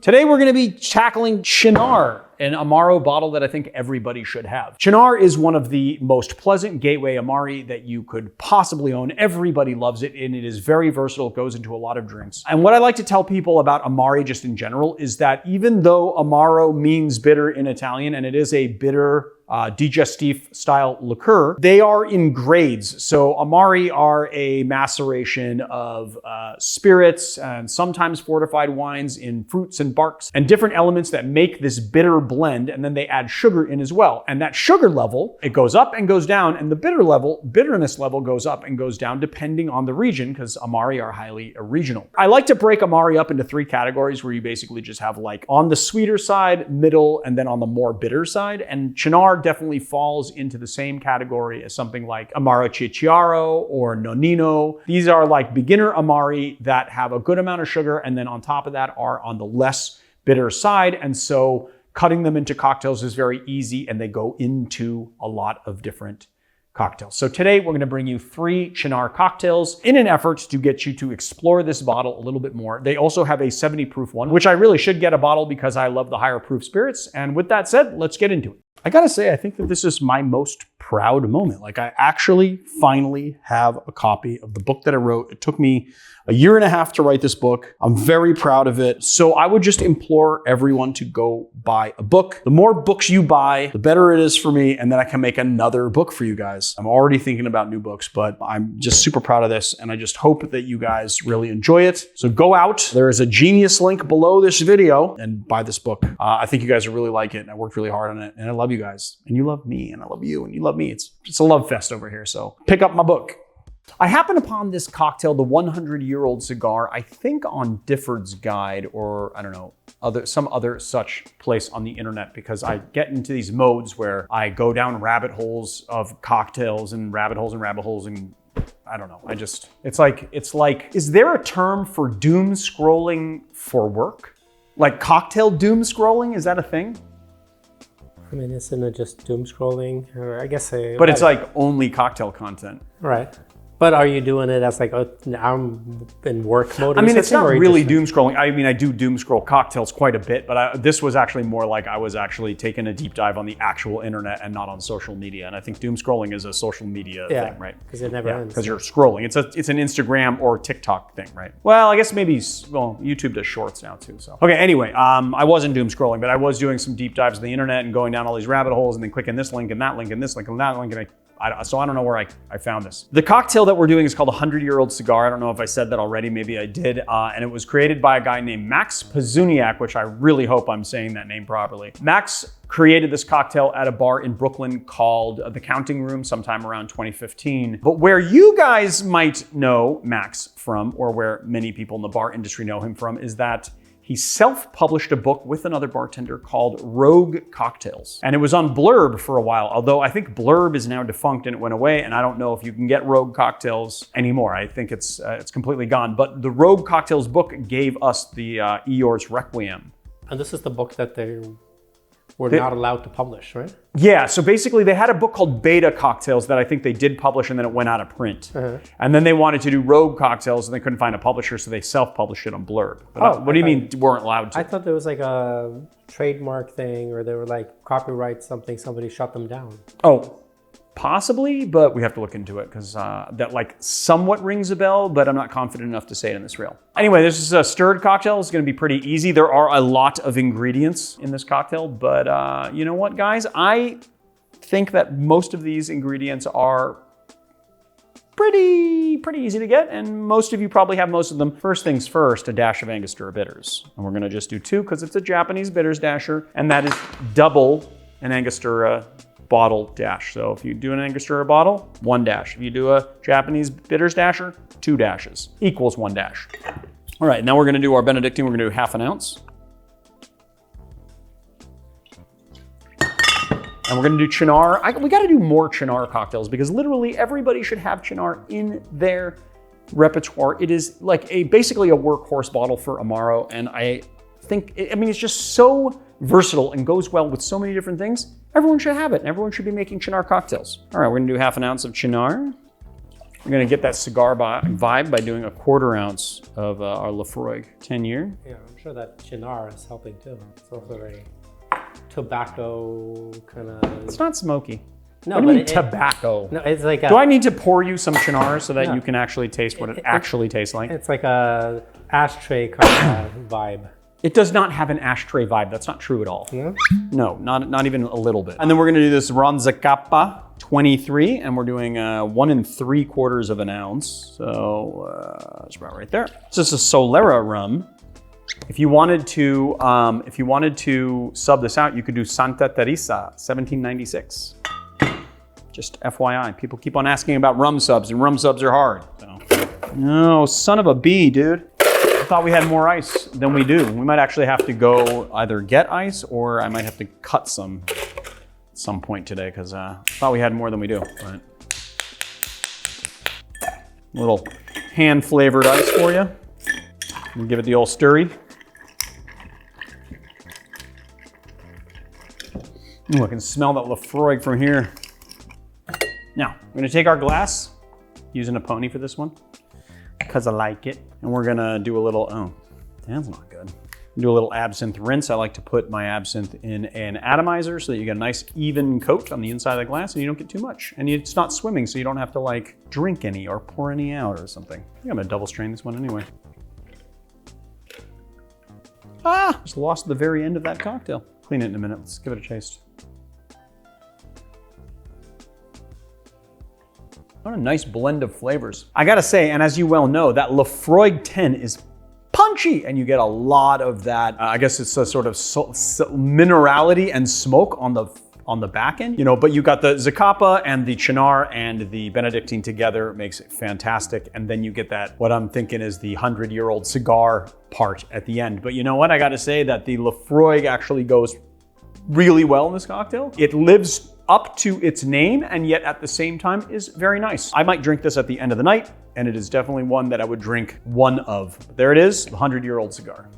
Today we're gonna be tackling Cynar, an Amaro bottle that I think everybody should have. Cynar is one of the most pleasant gateway Amari that you could possibly own. Everybody loves it, and it is very versatile. It goes into a lot of drinks. And what I like to tell people about Amari just in general is that even though Amaro means bitter in Italian, and it is a bitter digestif style liqueur, they are in grades. So Amari are a maceration of spirits and sometimes fortified wines in fruits and barks and different elements that make this bitter blend, and then they add sugar in as well. And that sugar level, it goes up and goes down, and the bitterness level goes up and goes down depending on the region, because Amari are highly regional. I like to break Amari up into three categories where you basically just have like on the sweeter side, middle, and then on the more bitter side. And Cynar definitely falls into the same category as something like Amaro Cicciaro or Nonino. These are like beginner Amari that have a good amount of sugar, and then on top of that are on the less bitter side. And so cutting them into cocktails is very easy, and they go into a lot of different cocktails. So today we're going to bring you 3 Cynar cocktails in an effort to get you to explore this bottle a little bit more. They also have a 70 proof one, which I really should get a bottle because I love the higher proof spirits. And with that said, let's get into it. I gotta say, I think that this is my most proud moment. Like, I actually finally have a copy of the book that I wrote. It took me a year and a half to write this book. I'm very proud of it. So I would just implore everyone to go buy a book. The more books you buy, the better it is for me, and then I can make another book for you guys. I'm already thinking about new books, but I'm just super proud of this, and I just hope that you guys really enjoy it. So go out. There is a Genius link below this video and buy this book. I think you guys will really like it, and I worked really hard on it, and I love you guys, and you love me, and I love you, and you love me. It's a love fest over here, so pick up my book. I happened upon this cocktail, the 100-year-old cigar, I think on Difford's Guide, or I don't know, some other such place on the internet, because I get into these modes where I go down rabbit holes of cocktails and rabbit holes, and I don't know. It's like, is there a term for doom scrolling for work? Like cocktail doom scrolling, is that a thing? I mean, isn't it just doom scrolling? Or I guess. But it's like only cocktail content. Right. But are you doing it as like, I'm in work mode? I mean, it's not really doom scrolling. I mean, I do doom scroll cocktails quite a bit, but this was actually more like I was actually taking a deep dive on the actual internet and not on social media. And I think doom scrolling is a social media thing, right? Because it never ends. Because you're scrolling. It's an Instagram or TikTok thing, right? Well, I guess maybe, YouTube does shorts now too. So okay, anyway, I wasn't doom scrolling, but I was doing some deep dives on the internet and going down all these rabbit holes and then clicking this link and that link and this link and that link, and so I don't know where I found this. The cocktail that we're doing is called a 100-year-old cigar. I don't know if I said that already, maybe I did. And it was created by a guy named Max Pazuniak, which I really hope I'm saying that name properly. Max created this cocktail at a bar in Brooklyn called The Counting Room sometime around 2015. But where you guys might know Max from, or where many people in the bar industry know him from, is that he self-published a book with another bartender called Rogue Cocktails. And it was on Blurb for a while, although I think Blurb is now defunct and it went away, and I don't know if you can get Rogue Cocktails anymore. I think it's completely gone. But the Rogue Cocktails book gave us the Eeyore's Requiem. And this is the book that they were not allowed to publish, right? Yeah, so basically they had a book called Beta Cocktails that I think they did publish, and then it went out of print. And then they wanted to do Rogue Cocktails and they couldn't find a publisher, so they self-published it on Blurb. But what do you mean weren't allowed to? I thought there was like a trademark thing, or they were like copyright something, somebody shut them down. Oh, possibly, but we have to look into it, because that like somewhat rings a bell, but I'm not confident enough to say it in this reel. Anyway, this is a stirred cocktail. It's gonna be pretty easy. There are a lot of ingredients in this cocktail, but you know what, guys? I think that most of these ingredients are pretty easy to get, and most of you probably have most of them. First things first, a dash of Angostura bitters. And we're gonna just do 2 because it's a Japanese bitters dasher, and that is double an Angostura bottle dash. So if you do an Angostura bottle, 1 dash. If you do a Japanese bitters dasher, 2 dashes equals 1 dash. All right, now we're gonna do our Benedictine. We're gonna do 1/2 ounce. And we're gonna do Cynar. We gotta do more Cynar cocktails, because literally everybody should have Cynar in their repertoire. It is like basically a workhorse bottle for Amaro, and I mean, it's just so versatile and goes well with so many different things. Everyone should have it, and everyone should be making Cynar cocktails. All right, we're gonna do 1/2 ounce of Cynar. We're gonna get that cigar vibe by doing a 1/4 ounce of our Laphroaig 10-year. Yeah, I'm sure that Cynar is helping too. It's also very tobacco kind of. It's not smoky. No, what do you mean tobacco? No, it's like. Do I need to pour you some Cynar so that you can actually taste what it actually tastes like? It's like a ashtray kind of vibe. It does not have an ashtray vibe. That's not true at all. No? No, not even a little bit. And then we're gonna do this Ronzacapa 23, and we're doing 1 3/4 of an ounce. So it's about right there. This is a Solara Rum. If you wanted to sub this out, you could do Santa Teresa 1796. Just FYI, people keep on asking about rum subs, and rum subs are hard. So. No, son of a bee, dude. I thought we had more ice than we do. We might actually have to go either get ice, or I might have to cut some at some point today, because I thought we had more than we do. But a little hand-flavored ice for you. And give it the old stirry. Ooh, I can smell that Laphroaig from here. Now, we're gonna take our glass, using a pony for this one, because I like it. And we're gonna do a little, oh, that's not good. Do a little absinthe rinse. I like to put my absinthe in an atomizer so that you get a nice even coat on the inside of the glass and you don't get too much. And it's not swimming, so you don't have to like drink any or pour any out or something. I think I'm gonna double strain this one anyway. Ah, just lost the very end of that cocktail. Clean it in a minute, let's give it a taste. What a nice blend of flavors. I gotta say, and as you well know, that Laphroaig 10 is punchy, and you get a lot of that. I guess it's a sort of minerality and smoke on the back end, you know. But you got the Zacapa and the Cynar and the Benedictine together makes it fantastic, and then you get that what I'm thinking is the 100-year-old cigar part at the end. But you know what? I got to say that the Laphroaig actually goes really well in this cocktail. It lives up to its name, and yet at the same time is very nice. I might drink this at the end of the night, and it is definitely one that I would drink one of. But there it is, the 100-year-old cigar.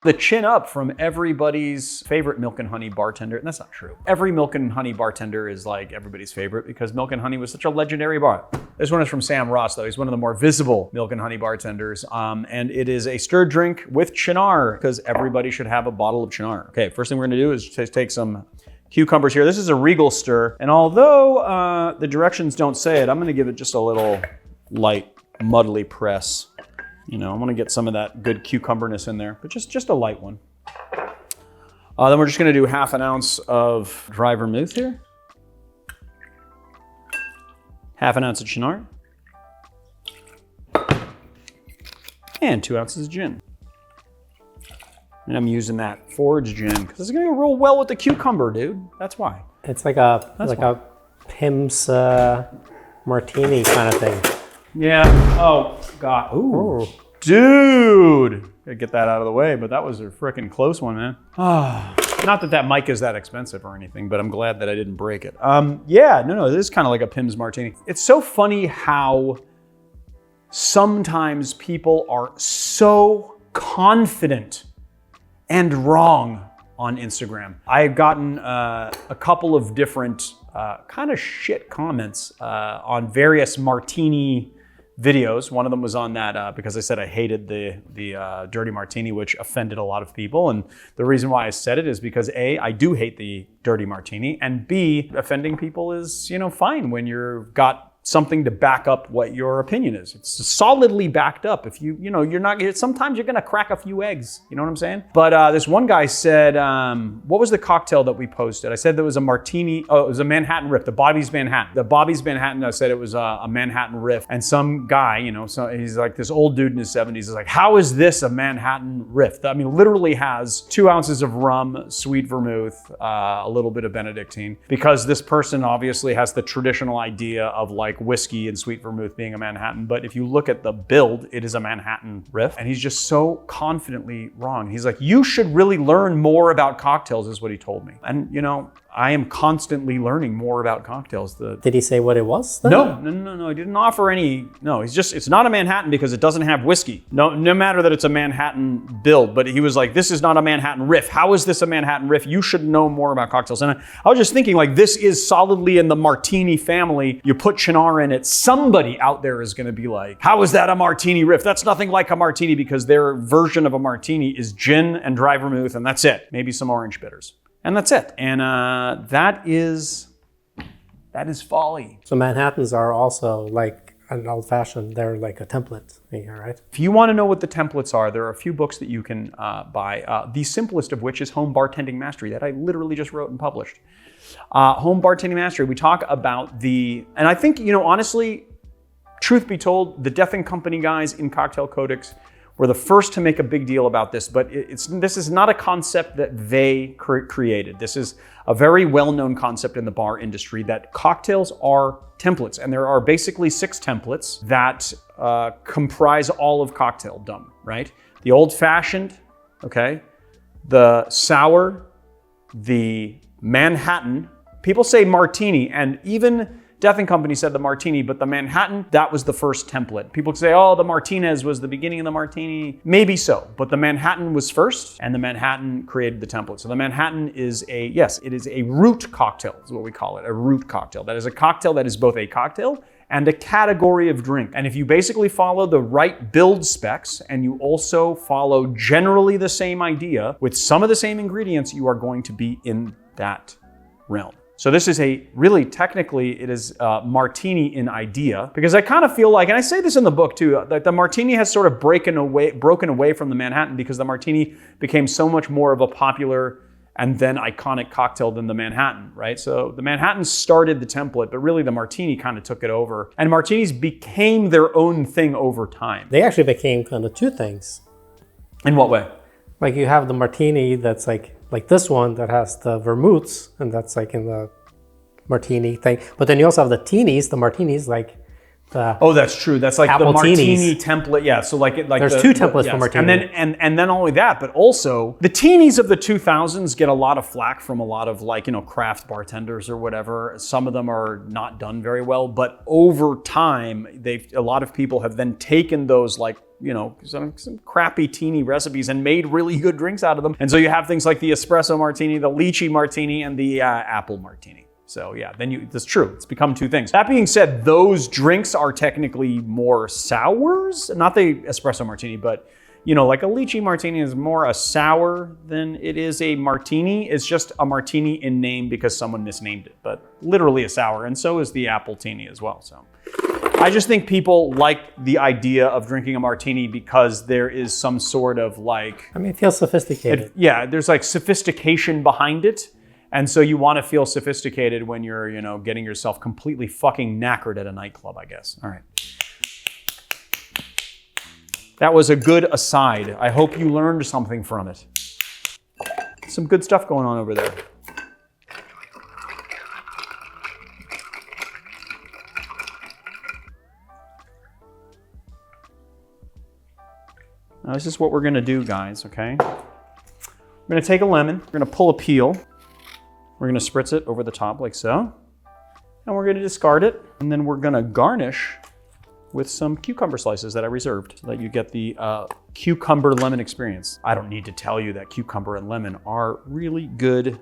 The chin up from everybody's favorite Milk and Honey bartender, and that's not true. Every Milk and Honey bartender is like everybody's favorite because Milk and Honey was such a legendary bar. This one is from Sam Ross though. He's one of the more visible Milk and Honey bartenders. And it is a stirred drink with Cynar because everybody should have a bottle of Cynar. Okay, first thing we're gonna do is just take some cucumbers here. This is a Regal stir. And although the directions don't say it, I'm gonna give it just a little light, muddly press. You know, I'm gonna get some of that good cucumberness in there, but just a light one. Then we're just gonna do 1/2 ounce of dry vermouth here. 1/2 ounce of Cynar. And 2 ounces of gin. And I'm using that forage gin because it's gonna go real well with the cucumber, dude. That's why. It's like a Pim's martini kind of thing. Yeah, oh God, ooh. Dude! Gotta get that out of the way, but that was a freaking close one, man. Not that that mic is that expensive or anything, but I'm glad that I didn't break it. Yeah, no, this is kind of like a Pim's martini. It's so funny how sometimes people are so confident and wrong on Instagram. I've gotten a couple of different kind of shit comments on various martini videos. One of them was on that because I said I hated the dirty martini, which offended a lot of people. And the reason why I said it is because A, I do hate the dirty martini, and B, offending people is, you know, fine when you've got something to back up what your opinion is. It's solidly backed up. If you know, you're not, sometimes you're gonna crack a few eggs, you know what I'm saying? But this one guy said, what was the cocktail that we posted? I said there was a martini, oh, it was a Manhattan Riff, the Bobby's Manhattan. The Bobby's Manhattan, I said it was a Manhattan Riff. And some guy, you know, so he's like this old dude in his 70s, is like, how is this a Manhattan Riff? I mean, literally has 2 ounces of rum, sweet vermouth, a little bit of Benedictine, because this person obviously has the traditional idea of like whiskey and sweet vermouth being a Manhattan. But if you look at the build, it is a Manhattan Riff. And he's just so confidently wrong. He's like, you should really learn more about cocktails is what he told me. And you know, I am constantly learning more about cocktails. Did he say what it was then? No. He didn't offer any. No, it's not a Manhattan because it doesn't have whiskey. No matter that it's a Manhattan build, but he was like, this is not a Manhattan riff. How is this a Manhattan riff? You should know more about cocktails. And I was just thinking, like, this is solidly in the martini family. You put Cynar in it, somebody out there is going to be like, how is that a martini riff? That's nothing like a martini, because their version of a martini is gin and dry vermouth, and that's it. Maybe some orange bitters. And that's it. And that is folly. So Manhattans are also like an old-fashioned, they're like a template here, right? If you want to know what the templates are, there are a few books that you can buy. The simplest of which is Home Bartending Mastery, that I literally just wrote and published. Home Bartending Mastery, we talk about and I think, honestly, truth be told, the Death and Company guys in Cocktail Codex were the first to make a big deal about this, but this is not a concept that they created. This is a very well-known concept in the bar industry, that cocktails are templates, and there are basically 6 templates that comprise all of cocktaildom, right? The old-fashioned, okay, the sour, the Manhattan. People say martini, and even Death and Company said the martini, but the Manhattan, that was the first template. People say, oh, the Martinez was the beginning of the martini. Maybe so, but the Manhattan was first, and the Manhattan created the template. So the Manhattan is it is a root cocktail, is what we call it, a root cocktail. That is a cocktail that is both a cocktail and a category of drink. And if you basically follow the right build specs, and you also follow generally the same idea with some of the same ingredients, you are going to be in that realm. So this is technically, it is martini in idea, because I kind of feel like, and I say this in the book too, that the martini has sort of broken away from the Manhattan, because the martini became so much more of a popular and then iconic cocktail than the Manhattan, right? So the Manhattan started the template, but really the martini kind of took it over. And martinis became their own thing over time. They actually became kind of 2 things. In what way? Like you have the martini that's like this one that has the vermouths, and that's like in the martini thing. But then you also have the teenies, the martinis, like the oh, that's true. That's like the martini template. Yeah. So there's 2 templates for martini. And then not only that, but also the teenies of the 2000s get a lot of flack from a lot of craft bartenders or whatever. Some of them are not done very well, but over time, a lot of people have then taken those some crappy teeny recipes and made really good drinks out of them. And so you have things like the espresso martini, the lychee martini, and the apple martini. So yeah, that's true. It's become 2 things. That being said, those drinks are technically more sours. Not the espresso martini, but like a lychee martini is more a sour than it is a martini. It's just a martini in name because someone misnamed it, but literally a sour. And so is the apple tini as well. So I just think people like the idea of drinking a martini because there is some sort of it feels sophisticated. There's sophistication behind it. And so you want to feel sophisticated when you're, getting yourself completely fucking knackered at a nightclub, I guess. All right. That was a good aside. I hope you learned something from it. Some good stuff going on over there. Now, this is what we're going to do, guys, okay? We're going to take a lemon. We're going to pull a peel. We're going to spritz it over the top like so. And we're going to discard it. And then we're going to garnish with some cucumber slices that I reserved so that you get the cucumber lemon experience. I don't need to tell you that cucumber and lemon are really good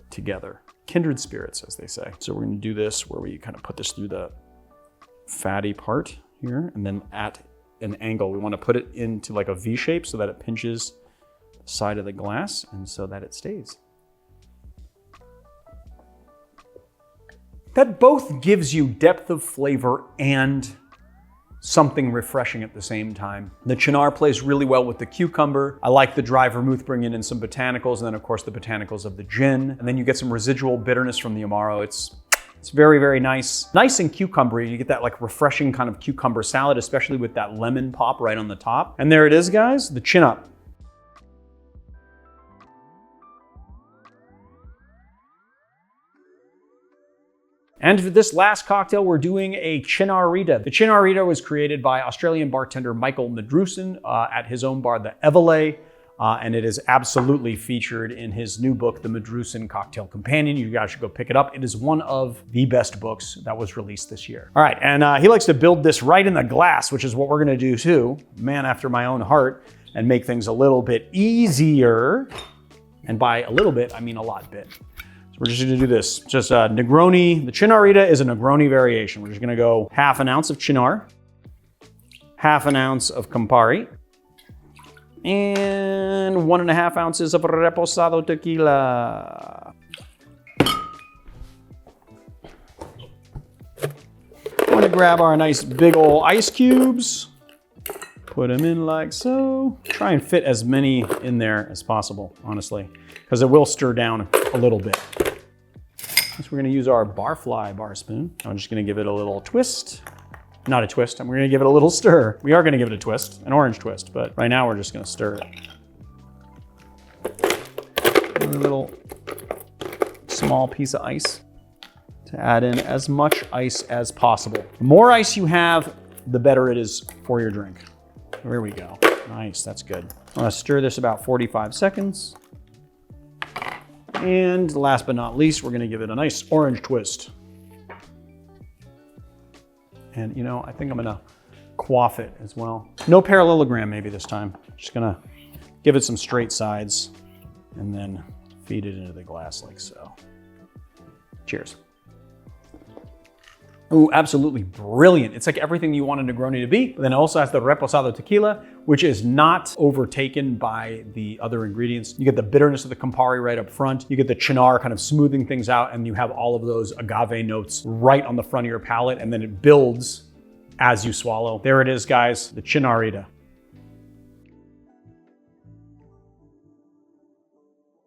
together. Kindred spirits, as they say. So we're going to do this where we kind of put this through the fatty part here, and then at an angle, we want to put it into like a V shape so that it pinches the side of the glass and so that it stays. That both gives you depth of flavor and something refreshing at the same time. The Cynar plays really well with the cucumber. I like the dry vermouth bringing in some botanicals, and then of course the botanicals of the gin. And then you get some residual bitterness from the amaro. It's very, very nice. Nice and cucumbery. You get that like refreshing kind of cucumber salad, especially with that lemon pop right on the top. And there it is, guys, the chin up. And for this last cocktail, we're doing a Cynarita. The Cynarita was created by Australian bartender Michael Madrusen at his own bar, the Islay. and it is absolutely featured in his new book, The Madrusin Cocktail Companion. You guys should go pick it up. It is one of the best books that was released this year. All right, and he likes to build this right in the glass, which is what we're gonna do too. Man after my own heart, and make things a little bit easier. And by a little bit, I mean a lot bit. So we're just gonna do this. Just Negroni. The Cynarita is a Negroni variation. We're just gonna go half an ounce of Cynar, half an ounce of Campari, and 1.5 ounces of Reposado tequila. We're gonna grab our nice big ol' ice cubes, put them in like so. Try and fit as many in there as possible, honestly, because it will stir down a little bit. So we're gonna use our Barfly bar spoon. I'm just gonna give it a little twist. Not a twist, we're gonna give it a little stir. We are gonna give it a twist, an orange twist, but right now we're just gonna stir it. A little small piece of ice to add in as much ice as possible. The more ice you have, the better it is for your drink. There we go. Nice, that's good. I'm gonna stir this about 45 seconds. And last but not least, we're gonna give it a nice orange twist. And you know, I think I'm gonna quaff it as well. No parallelogram maybe this time. Just gonna give it some straight sides and then feed it into the glass like so. Cheers. Ooh, absolutely brilliant. It's like everything you want a Negroni to be. But then it also has the Reposado tequila, which is not overtaken by the other ingredients. You get the bitterness of the Campari right up front. You get the Cynar kind of smoothing things out, and you have all of those agave notes right on the front of your palate, and then it builds as you swallow. There it is, guys, the Cynarita.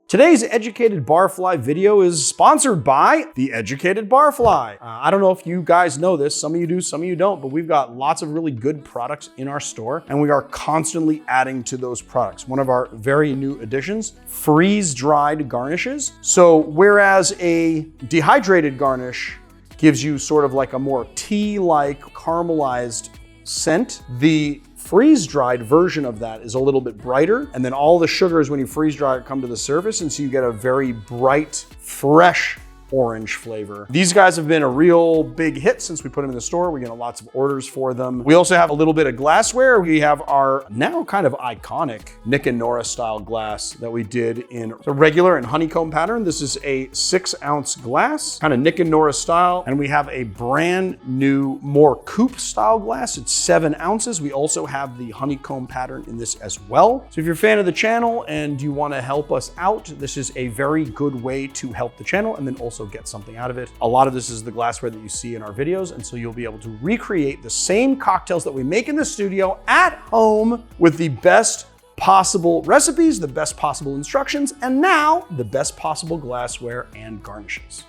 Today's Educated Barfly video is sponsored by The Educated Barfly. I don't know if you guys know this, some of you do, some of you don't, but we've got lots of really good products in our store, and we are constantly adding to those products. One of our very new additions, freeze-dried garnishes. So whereas a dehydrated garnish gives you sort of like a more tea-like caramelized scent, the freeze-dried version of that is a little bit brighter, and then all the sugars when you freeze dry it come to the surface, and so you get a very bright, fresh orange flavor. These guys have been a real big hit since we put them in the store. We get lots of orders for them. We also have a little bit of glassware. We have our now kind of iconic Nick and Nora style glass that we did in the regular and honeycomb pattern. This is a 6-ounce glass, kind of Nick and Nora style. And we have a brand new, more coupe style glass. It's 7 ounces. We also have the honeycomb pattern in this as well. So if you're a fan of the channel and you want to help us out, this is a very good way to help the channel and then also get something out of it. A lot of this is the glassware that you see in our videos, and so you'll be able to recreate the same cocktails that we make in the studio at home with the best possible recipes, the best possible instructions, and now the best possible glassware and garnishes.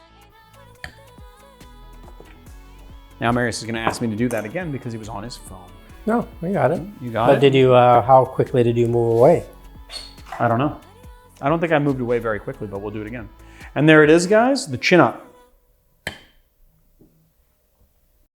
Now Marius is gonna ask me to do that again because he was on his phone. No, I got it. You got it? But did you, how quickly did you move away? I don't know. I don't think I moved away very quickly, but we'll do it again. And there it is, guys, the Cynar.